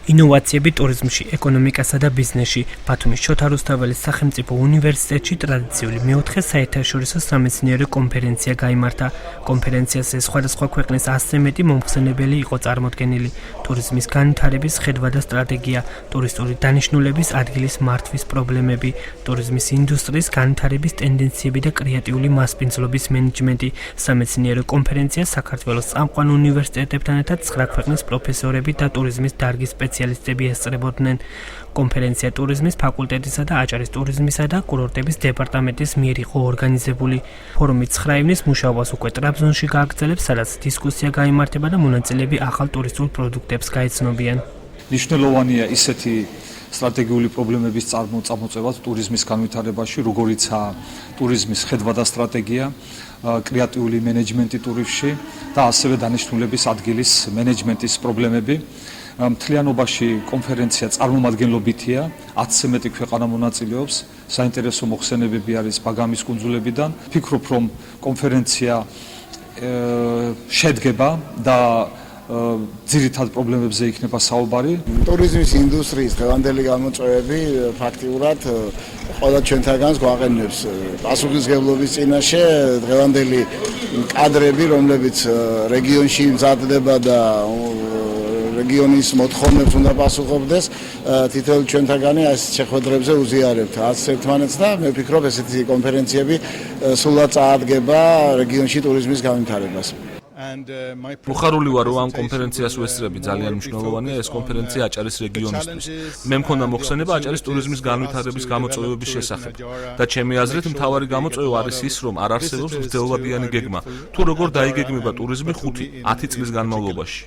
ინოვაციები ტურიზმში, ეკონომიკასა და ბიზნესში. ბათუმის შოთა რუსთაველის სახელმწიფო უნივერსიტეტში ტრადიციული მეოთხე საერთაშორისო სამეცნიერო კონფერენცია გაიმართა. კონფერენციაზე სხვადასხვა ქვეყნის 100-ზე მეტი მომხსენებელი იყო წარმოდგენილი. ტურიზმის განვითარების ხედვა და სტრატეგია, ტურისტული დანიშნულების ადგილის მართვის პრობლემები, ტურიზმის ინდუსტრიის განვითარების ტენდენციები და კრეატიული მასპინძლობის მენეჯმენტი. სამეცნიერო კონფერენცია საქართველოს წამყვან უნივერსიტეტებთან ერთად 9 ქვეყნის პროფესორები და ტურიზმის დარგის სპეციალისტები ესწრებოდნენ. კონფერენცია ტურიზმის ფაკულტეტისა და აჭარის ტურიზმისა და კურორტების დეპარტამენტის მიერ იყო ორგანიზებული. ფორუმი 9 ივნის მუშაობას უკვე ტრაბზონში გააგრძელებს, სადაც დისკუსია გაიმართება და მონაწილეები ახალ ტურისტულ პროდუქტებს გაეცნობიან. მნიშვნელოვანია ისეთი სტრატეგიული პრობლემების წარმოწება ტურიზმის განვითარებაში, როგორიცაა ტურიზმის ხედვა და სტრატეგია, კრეატიული მენეჯმენტი ტურიზმში და ასევე დანიშნულების ადგილის მენეჯმენტის პრობლემები. მთლიანობაში კონფერენცია წარმომადგენლობითია, 10-ზე მეტი ქვეყანა მონაწილეობს, საინტერესო მოხსენებები არის ბაგამის კუნძულებიდან. ვფიქრობ, რომ კონფერენცია შედგება და ძირითად პრობლემებზე იქნება საუბარი. ტურიზმის ინდუსტრიის დღევანდელი გამოწვევები ფაქტიურად ყველა ჩვენთაგანს გვაყენებს პასუხისმგებლობის წინაშე. დღევანდელი კადრები, რომლებიც რეგიონში მზადდება და რეგიონის მოთხოვნებს უნდა პასუხობდეს, თითოეულ ჩვენთაგანი այս შეხვედრებზე უზიარებთ ერთმანეთს და მე ვფიქრობ, ესეთი კონფერენციები სულად წაადგება რეგიონში ტურიზმის განვითარებას. Მუხარული ვარ, რომ ამ კონფერენციას ვესწრები, ძალიან მნიშვნელოვანია ეს კონფერენცია აჭარის რეგიონისთვის. მე მქონდა მოხსენება აჭარის ტურიზმის განვითარების გამოწვევების შესახებ და ჩემი აზრით მთავარი გამოწვევა არის ის, რომ არ არსებობს მგრძელობადიანი გეგმა, თუ როგორ დაიგეგმება ტურიზმი 5-10 წლის განმავლობაში.